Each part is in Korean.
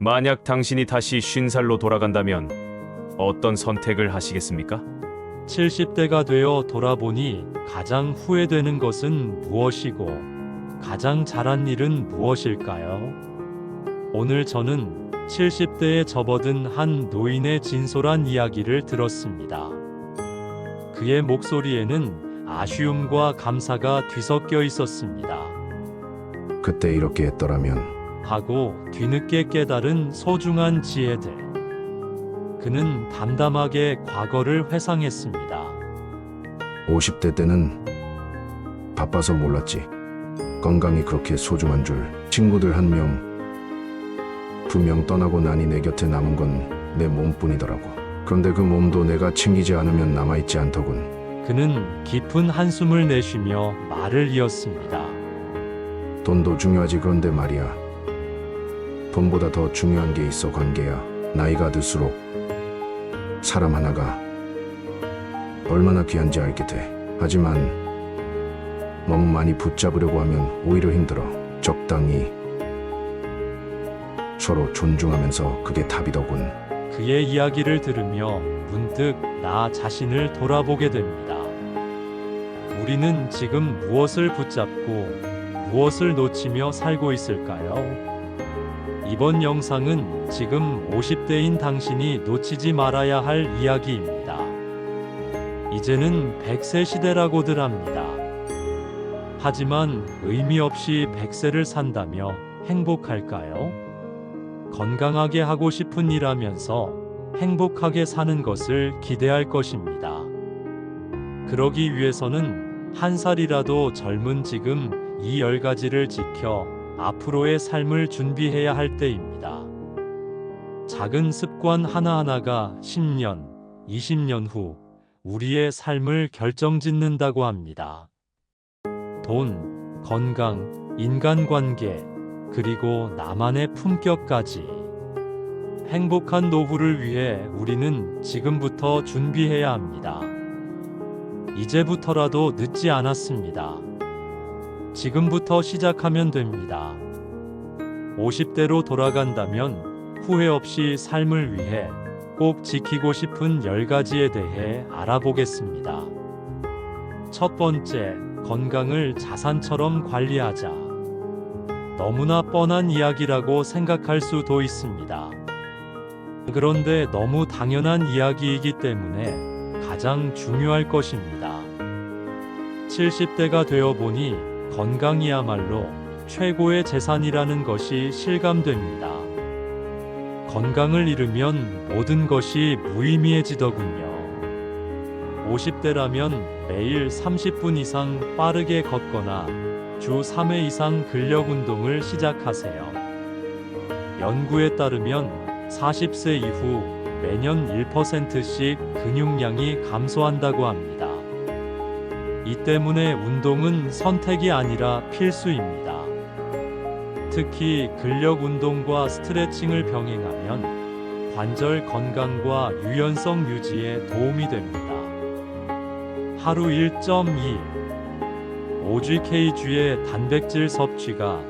만약 당신이 다시 50살로 돌아간다면 어떤 선택을 하시겠습니까? 70대가 되어 돌아보니 가장 후회되는 것은 무엇이고 가장 잘한 일은 무엇일까요? 오늘 저는 70대에 접어든 한 노인의 진솔한 이야기를 들었습니다. 그의 목소리에는 아쉬움과 감사가 뒤섞여 있었습니다. 그때 이렇게 했더라면 하고 뒤늦게 깨달은 소중한 지혜들. 그는 담담하게 과거를 회상했습니다. 50대 때는 바빠서 몰랐지. 건강이 그렇게 소중한 줄. 친구들 한 명, 두 명 떠나고 나니 내 곁에 남은 건 내 몸뿐이더라고. 그런데 그 몸도 내가 챙기지 않으면 남아있지 않더군. 그는 깊은 한숨을 내쉬며 말을 이었습니다. 돈도 중요하지. 그런데 말이야, 돈보다 더 중요한 게 있어. 관계야. 나이가 들수록 사람 하나가 얼마나 귀한지 알게 돼. 하지만 너무 많이 붙잡으려고 하면 오히려 힘들어. 적당히 서로 존중하면서 그게 답이더군. 그의 이야기를 들으며 문득 나 자신을 돌아보게 됩니다. 우리는 지금 무엇을 붙잡고 무엇을 놓치며 살고 있을까요? 이번 영상은 지금 50대인 당신이 놓치지 말아야 할 이야기입니다. 이제는 100세 시대라고들 합니다. 하지만 의미 없이 100세를 산다며 행복할까요? 건강하게 하고 싶은 일 하면서 행복하게 사는 것을 기대할 것입니다. 그러기 위해서는 한 살이라도 젊은 지금 이 10가지를 지켜 앞으로의 삶을 준비해야 할 때입니다. 작은 습관 하나하나가 10년, 20년 후 우리의 삶을 결정짓는다고 합니다. 돈, 건강, 인간관계, 그리고 나만의 품격까지. 행복한 노후를 위해 우리는 지금부터 준비해야 합니다. 이제부터라도 늦지 않았습니다. 지금부터 시작하면 됩니다. 50대로 돌아간다면 후회 없이 삶을 위해 꼭 지키고 싶은 10가지에 대해 알아보겠습니다. 첫 번째, 건강을 자산처럼 관리하자. 너무나 뻔한 이야기라고 생각할 수도 있습니다. 그런데 너무 당연한 이야기이기 때문에 가장 중요할 것입니다. 70대가 되어보니 건강이야말로 최고의 재산이라는 것이 실감됩니다. 건강을 잃으면 모든 것이 무의미해지더군요. 50대라면 매일 30분 이상 빠르게 걷거나 주 3회 이상 근력 운동을 시작하세요. 연구에 따르면 40세 이후 매년 1%씩 근육량이 감소한다고 합니다. 이 때문에 운동은 선택이 아니라 필수입니다. 특히 근력 운동과 스트레칭을 병행하면 관절 건강과 유연성 유지에 도움이 됩니다. 하루 1.2 5GKg의 단백질 섭취가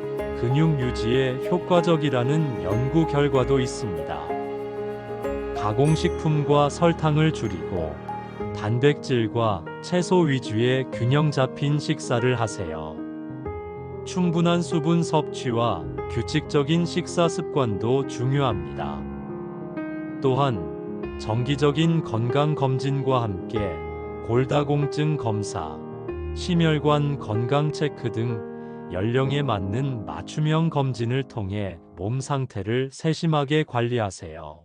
근육 유지에 효과적이라는 연구 결과도 있습니다. 가공식품과 설탕을 줄이고 단백질과 채소 위주의 균형 잡힌 식사를 하세요. 충분한 수분 섭취와 규칙적인 식사 습관도 중요합니다. 또한 정기적인 건강 검진과 함께 골다공증 검사, 심혈관 건강 체크 등 연령에 맞는 맞춤형 검진을 통해 몸 상태를 세심하게 관리하세요.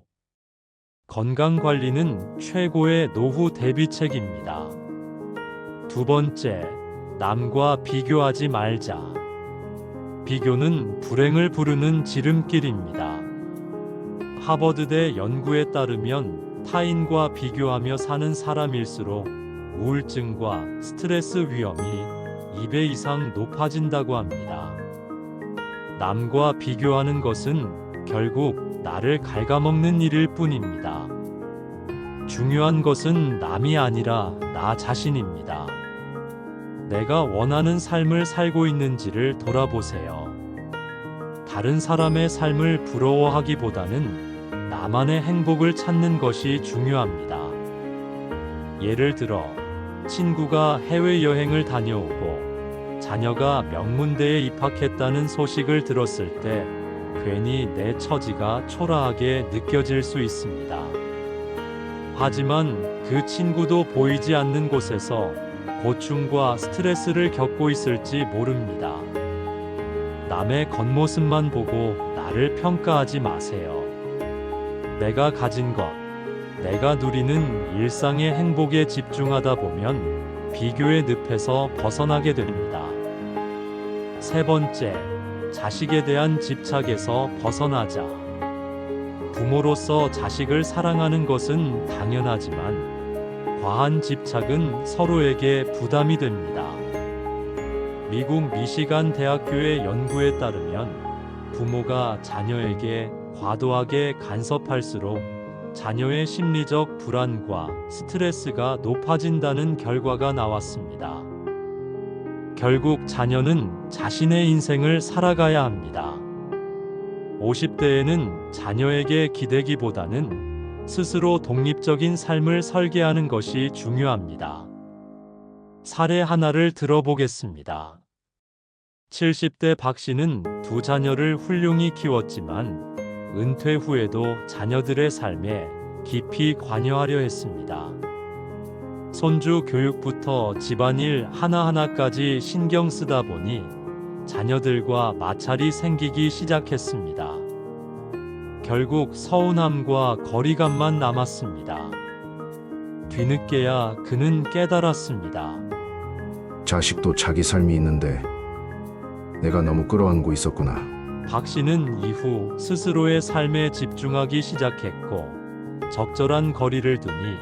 건강 관리는 최고의 노후 대비책입니다. 두 번째, 남과 비교하지 말자. 비교는 불행을 부르는 지름길입니다. 하버드대 연구에 따르면 타인과 비교하며 사는 사람일수록 우울증과 스트레스 위험이 2배 이상 높아진다고 합니다. 남과 비교하는 것은 결국 나를 갉아먹는 일일 뿐입니다. 중요한 것은 남이 아니라 나 자신입니다. 내가 원하는 삶을 살고 있는지를 돌아보세요. 다른 사람의 삶을 부러워하기보다는 나만의 행복을 찾는 것이 중요합니다. 예를 들어, 친구가 해외여행을 다녀오고 자녀가 명문대에 입학했다는 소식을 들었을 때 괜히 내 처지가 초라하게 느껴질 수 있습니다. 하지만 그 친구도 보이지 않는 곳에서 고충과 스트레스를 겪고 있을지 모릅니다. 남의 겉모습만 보고 나를 평가하지 마세요. 내가 가진 것, 내가 누리는 일상의 행복에 집중하다 보면 비교의 늪에서 벗어나게 됩니다. 세 번째, 자식에 대한 집착에서 벗어나자. 부모로서 자식을 사랑하는 것은 당연하지만 과한 집착은 서로에게 부담이 됩니다. 미국 미시간 대학교의 연구에 따르면 부모가 자녀에게 과도하게 간섭할수록 자녀의 심리적 불안과 스트레스가 높아진다는 결과가 나왔습니다. 결국 자녀는 자신의 인생을 살아가야 합니다. 50대에는 자녀에게 기대기보다는 스스로 독립적인 삶을 설계하는 것이 중요합니다. 사례 하나를 들어보겠습니다. 70대 박 씨는 두 자녀를 훌륭히 키웠지만 은퇴 후에도 자녀들의 삶에 깊이 관여하려 했습니다. 손주 교육부터 집안일 하나하나까지 신경 쓰다 보니 자녀들과 마찰이 생기기 시작했습니다. 결국 서운함과 거리감만 남았습니다. 뒤늦게야 그는 깨달았습니다. 자식도 자기 삶이 있는데 내가 너무 끌어안고 있었구나. 박 씨는 이후 스스로의 삶에 집중하기 시작했고 적절한 거리를 두니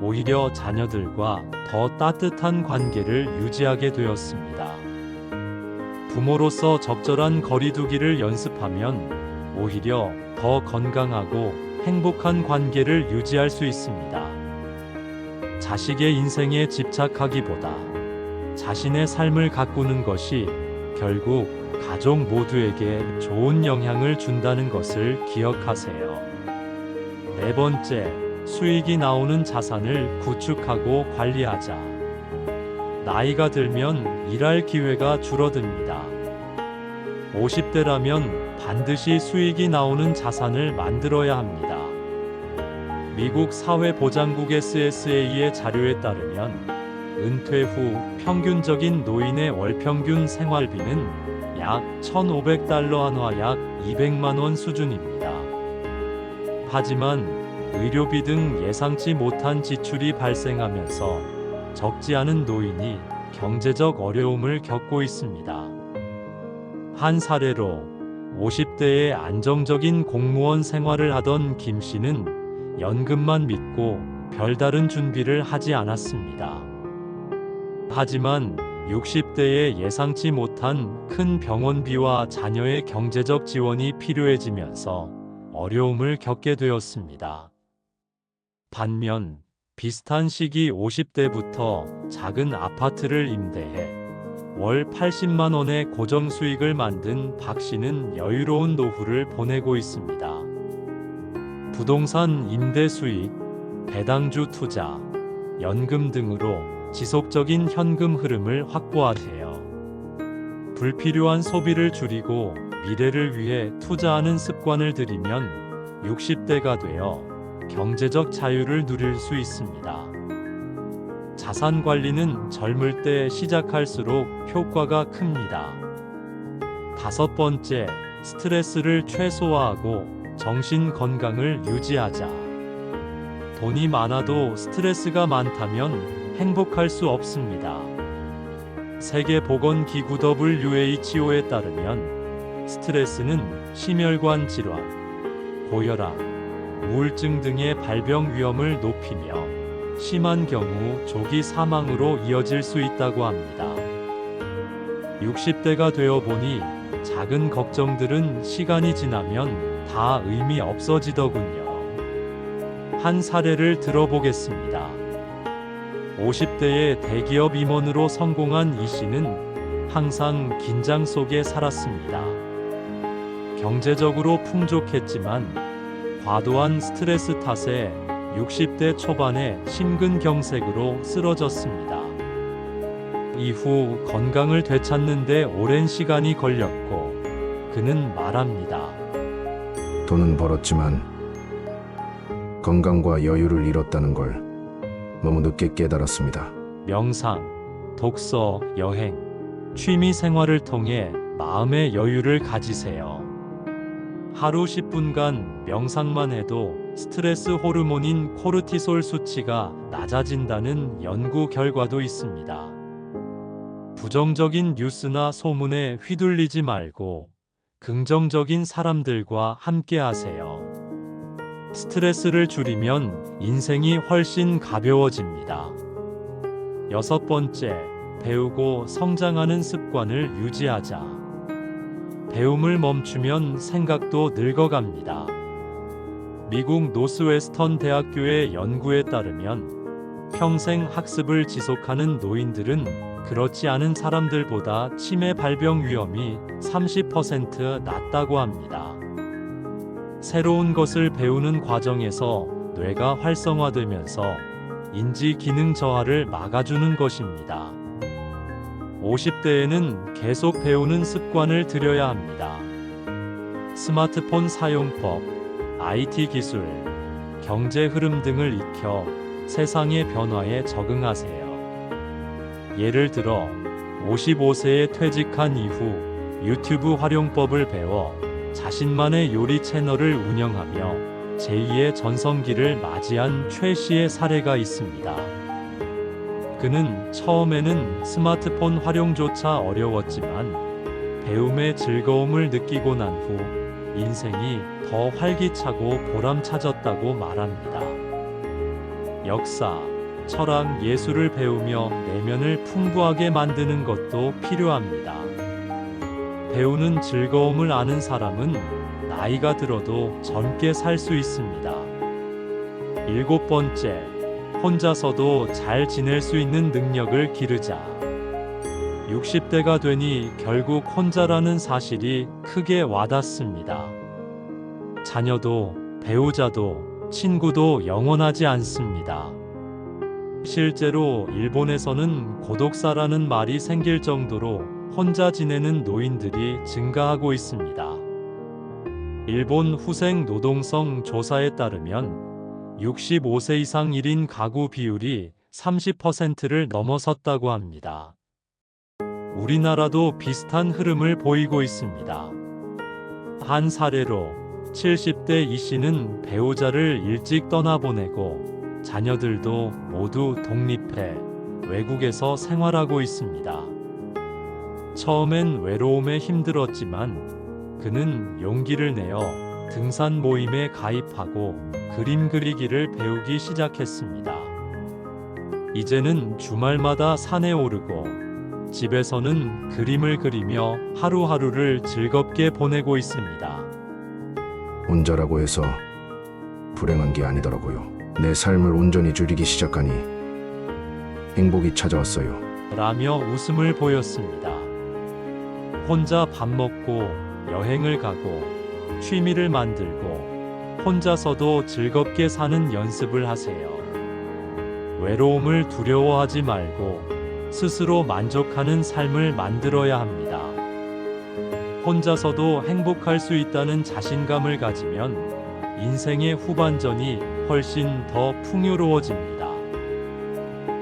오히려 자녀들과 더 따뜻한 관계를 유지하게 되었습니다. 부모로서 적절한 거리두기를 연습하면 오히려 더 건강하고 행복한 관계를 유지할 수 있습니다. 자식의 인생에 집착하기보다 자신의 삶을 가꾸는 것이 결국 가족 모두에게 좋은 영향을 준다는 것을 기억하세요. 네 번째, 수익이 나오는 자산을 구축하고 관리하자. 나이가 들면 일할 기회가 줄어듭니다. 50대라면 반드시 수익이 나오는 자산을 만들어야 합니다. 미국 사회보장국 SSA의 자료에 따르면 은퇴 후 평균적인 노인의 월 평균 생활비는 약 1,500달러 한화 약 200만 원 수준입니다. 하지만 의료비 등 예상치 못한 지출이 발생하면서 적지 않은 노인이 경제적 어려움을 겪고 있습니다. 한 사례로 50대에 안정적인 공무원 생활을 하던 김 씨는 연금만 믿고 별다른 준비를 하지 않았습니다. 하지만 60대에 예상치 못한 큰 병원비와 자녀의 경제적 지원이 필요해지면서 어려움을 겪게 되었습니다. 반면 비슷한 시기 50대부터 작은 아파트를 임대해 월 80만 원의 고정 수익을 만든 박 씨는 여유로운 노후를 보내고 있습니다. 부동산 임대 수익, 배당주 투자, 연금 등으로 지속적인 현금 흐름을 확보하세요. 불필요한 소비를 줄이고 미래를 위해 투자하는 습관을 들이면 60대가 되어 경제적 자유를 누릴 수 있습니다. 자산 관리는 젊을 때 시작할수록 효과가 큽니다. 다섯 번째, 스트레스를 최소화하고 정신 건강을 유지하자. 돈이 많아도 스트레스가 많다면 행복할 수 없습니다. 세계보건기구 WHO에 따르면 스트레스는 심혈관 질환, 고혈압, 우울증 등의 발병 위험을 높이며 심한 경우 조기 사망으로 이어질 수 있다고 합니다. 60대가 되어 보니 작은 걱정들은 시간이 지나면 다 의미 없어지더군요. 한 사례를 들어보겠습니다. 50대의 대기업 임원으로 성공한 이 씨는 항상 긴장 속에 살았습니다. 경제적으로 풍족했지만 과도한 스트레스 탓에 60대 초반에 심근경색으로 쓰러졌습니다. 이후 건강을 되찾는 데 오랜 시간이 걸렸고 그는 말합니다. 돈은 벌었지만 건강과 여유를 잃었다는 걸 너무 늦게 깨달았습니다. 명상, 독서, 여행, 취미 생활을 통해 마음의 여유를 가지세요. 하루 10분간 명상만 해도 스트레스 호르몬인 코르티솔 수치가 낮아진다는 연구 결과도 있습니다. 부정적인 뉴스나 소문에 휘둘리지 말고 긍정적인 사람들과 함께 하세요. 스트레스를 줄이면 인생이 훨씬 가벼워집니다. 6번째, 배우고 성장하는 습관을 유지하자. 배움을 멈추면 생각도 늙어갑니다. 미국 노스웨스턴 대학교의 연구에 따르면 평생 학습을 지속하는 노인들은 그렇지 않은 사람들보다 치매 발병 위험이 30% 낮다고 합니다. 새로운 것을 배우는 과정에서 뇌가 활성화되면서 인지 기능 저하를 막아주는 것입니다. 50대에는 계속 배우는 습관을 들여야 합니다. 스마트폰 사용법, IT 기술, 경제 흐름 등을 익혀 세상의 변화에 적응하세요. 예를 들어 55세에 퇴직한 이후 유튜브 활용법을 배워 자신만의 요리 채널을 운영하며 제2의 전성기를 맞이한 최 씨의 사례가 있습니다. 그는 처음에는 스마트폰 활용조차 어려웠지만 배움의 즐거움을 느끼고 난 후 인생이 더 활기차고 보람차졌다고 말합니다. 역사, 철학, 예술을 배우며 내면을 풍부하게 만드는 것도 필요합니다. 배우는 즐거움을 아는 사람은 나이가 들어도 젊게 살 수 있습니다. 7번째, 혼자서도 잘 지낼 수 있는 능력을 기르자. 60대가 되니 결국 혼자라는 사실이 크게 와닿습니다. 자녀도, 배우자도, 친구도 영원하지 않습니다. 실제로 일본에서는 고독사라는 말이 생길 정도로 혼자 지내는 노인들이 증가하고 있습니다. 일본 후생 노동성 조사에 따르면 65세 이상 1인 가구 비율이 30%를 넘어섰다고 합니다. 우리나라도 비슷한 흐름을 보이고 있습니다. 한 사례로 70대 이 씨는 배우자를 일찍 떠나보내고 자녀들도 모두 독립해 외국에서 생활하고 있습니다. 처음엔 외로움에 힘들었지만 그는 용기를 내어 등산 모임에 가입하고 그림 그리기를 배우기 시작했습니다. 이제는 주말마다 산에 오르고 집에서는 그림을 그리며 하루하루를 즐겁게 보내고 있습니다. 혼자라고 해서 불행한 게 아니더라고요. 내 삶을 온전히 줄이기 시작하니 행복이 찾아왔어요. 라며 웃음을 보였습니다. 혼자 밥 먹고 여행을 가고 취미를 만들고 혼자서도 즐겁게 사는 연습을 하세요. 외로움을 두려워하지 말고 스스로 만족하는 삶을 만들어야 합니다. 혼자서도 행복할 수 있다는 자신감을 가지면 인생의 후반전이 훨씬 더 풍요로워집니다.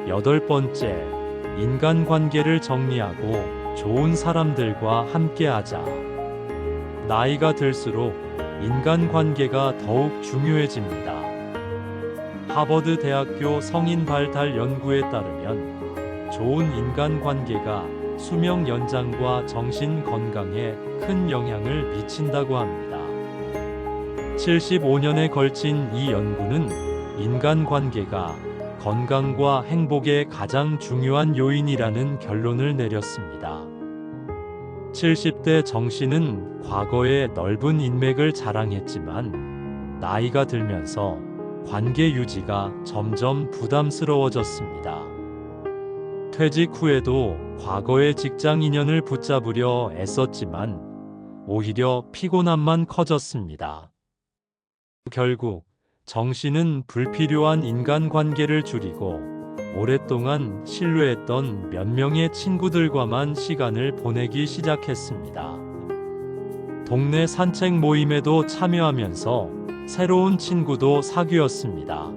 8번째, 인간관계를 정리하고 좋은 사람들과 함께하자. 나이가 들수록 인간관계가 더욱 중요해집니다. 하버드 대학교 성인 발달 연구에 따르면 좋은 인간관계가 수명 연장과 정신 건강에 큰 영향을 미친다고 합니다. 75년에 걸친 이 연구는 인간관계가 건강과 행복의 가장 중요한 요인이라는 결론을 내렸습니다. 70대 정 씨는 과거에 넓은 인맥을 자랑했지만 나이가 들면서 관계 유지가 점점 부담스러워졌습니다. 퇴직 후에도 과거의 직장 인연을 붙잡으려 애썼지만 오히려 피곤함만 커졌습니다. 결국 정씨는 불필요한 인간관계를 줄이고 오랫동안 신뢰했던 몇 명의 친구들과만 시간을 보내기 시작했습니다. 동네 산책 모임에도 참여하면서 새로운 친구도 사귀었습니다.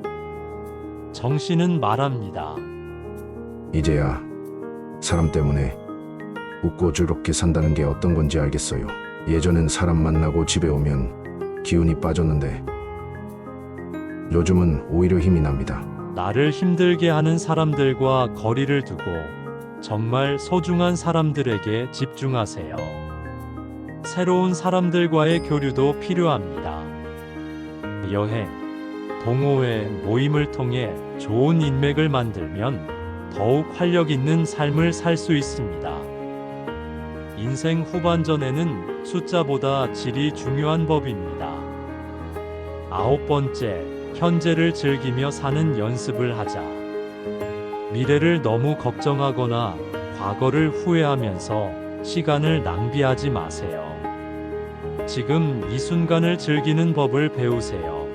정씨는 말합니다. 이제야 사람 때문에 웃고 즐겁게 산다는 게 어떤 건지 알겠어요. 예전엔 사람 만나고 집에 오면 기운이 빠졌는데 요즘은 오히려 힘이 납니다. 나를 힘들게 하는 사람들과 거리를 두고 정말 소중한 사람들에게 집중하세요. 새로운 사람들과의 교류도 필요합니다. 여행, 동호회, 모임을 통해 좋은 인맥을 만들면 더욱 활력 있는 삶을 살 수 있습니다. 인생 후반전에는 숫자보다 질이 중요한 법입니다. 9번째, 현재를 즐기며 사는 연습을 하자. 미래를 너무 걱정하거나 과거를 후회하면서 시간을 낭비하지 마세요. 지금 이 순간을 즐기는 법을 배우세요.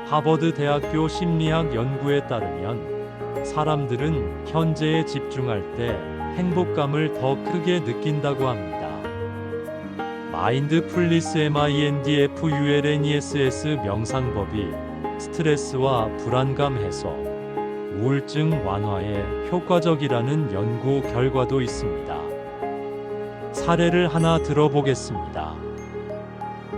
하버드 대학교 심리학 연구에 따르면 사람들은 현재에 집중할 때 행복감을 더 크게 느낀다고 합니다. 마인드풀니스 MINDFULNESS 명상법이 스트레스와 불안감 해소, 우울증 완화에 효과적이라는 연구 결과도 있습니다. 사례를 하나 들어보겠습니다.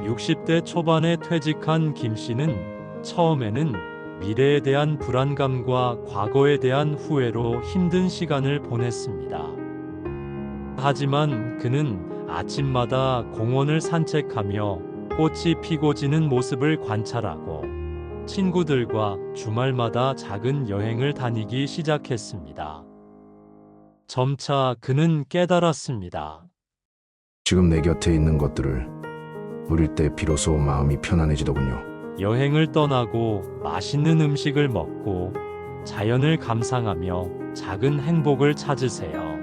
60대 초반에 퇴직한 김 씨는 처음에는 미래에 대한 불안감과 과거에 대한 후회로 힘든 시간을 보냈습니다. 하지만 그는 아침마다 공원을 산책하며 꽃이 피고 지는 모습을 관찰하고 친구들과 주말마다 작은 여행을 다니기 시작했습니다. 점차 그는 깨달았습니다. 지금 내 곁에 있는 것들을 누릴 때 비로소 마음이 편안해지더군요. 여행을 떠나고 맛있는 음식을 먹고 자연을 감상하며 작은 행복을 찾으세요.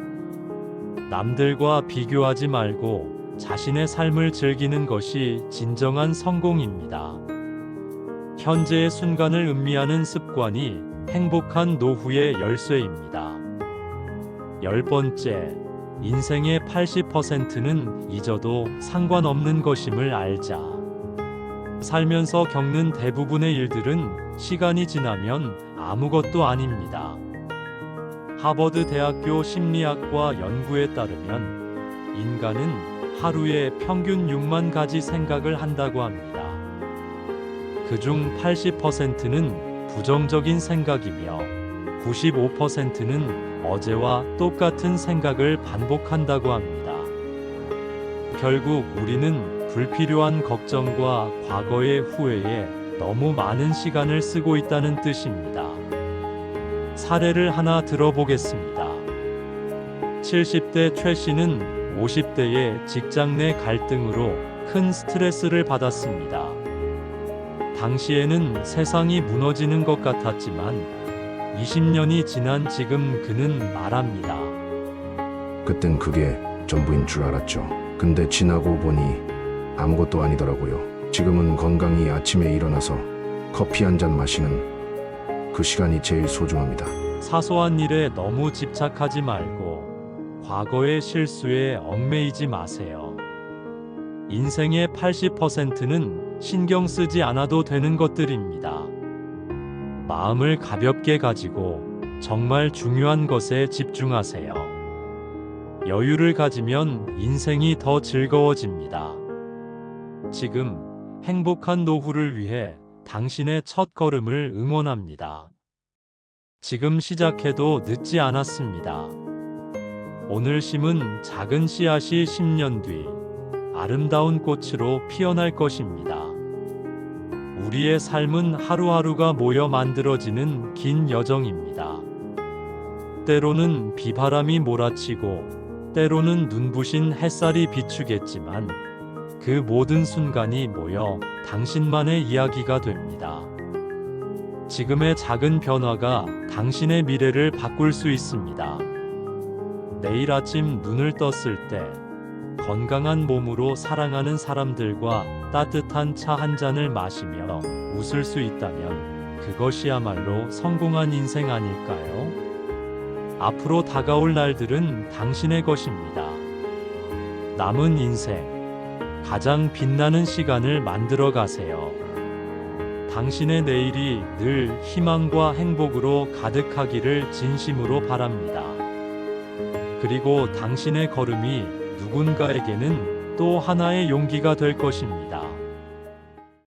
남들과 비교하지 말고 자신의 삶을 즐기는 것이 진정한 성공입니다. 현재의 순간을 음미하는 습관이 행복한 노후의 열쇠입니다. 10번째, 인생의 80%는 잊어도 상관없는 것임을 알자. 살면서 겪는 대부분의 일들은 시간이 지나면 아무것도 아닙니다. 하버드 대학교 심리학과 연구에 따르면 인간은 하루에 평균 6만 가지 생각을 한다고 합니다. 그중 80%는 부정적인 생각이며 95%는 어제와 똑같은 생각을 반복한다고 합니다. 결국 우리는 불필요한 걱정과 과거의 후회에 너무 많은 시간을 쓰고 있다는 뜻입니다. 사례를 하나 들어보겠습니다. 70대 최 씨는 50대의 직장 내 갈등으로 큰 스트레스를 받았습니다. 당시에는 세상이 무너지는 것 같았지만 20년이 지난 지금 그는 말합니다. 그땐 그게 전부인 줄 알았죠. 근데 지나고 보니 아무것도 아니더라고요. 지금은 건강히 아침에 일어나서 커피 한 잔 마시는 그 시간이 제일 소중합니다. 사소한 일에 너무 집착하지 말고 과거의 실수에 얽매이지 마세요. 인생의 80%는 신경 쓰지 않아도 되는 것들입니다. 마음을 가볍게 가지고 정말 중요한 것에 집중하세요. 여유를 가지면 인생이 더 즐거워집니다. 지금 행복한 노후를 위해 당신의 첫 걸음을 응원합니다. 지금 시작해도 늦지 않았습니다. 오늘 심은 작은 씨앗이 10년 뒤 아름다운 꽃으로 피어날 것입니다. 우리의 삶은 하루하루가 모여 만들어지는 긴 여정입니다. 때로는 비바람이 몰아치고 때로는 눈부신 햇살이 비추겠지만 그 모든 순간이 모여 당신만의 이야기가 됩니다. 지금의 작은 변화가 당신의 미래를 바꿀 수 있습니다. 내일 아침 눈을 떴을 때 건강한 몸으로 사랑하는 사람들과 따뜻한 차 한 잔을 마시며 웃을 수 있다면 그것이야말로 성공한 인생 아닐까요? 앞으로 다가올 날들은 당신의 것입니다. 남은 인생, 가장 빛나는 시간을 만들어 가세요. 당신의 내일이 늘 희망과 행복으로 가득하기를 진심으로 바랍니다. 그리고 당신의 걸음이 누군가에게는 또 하나의 용기가 될 것입니다.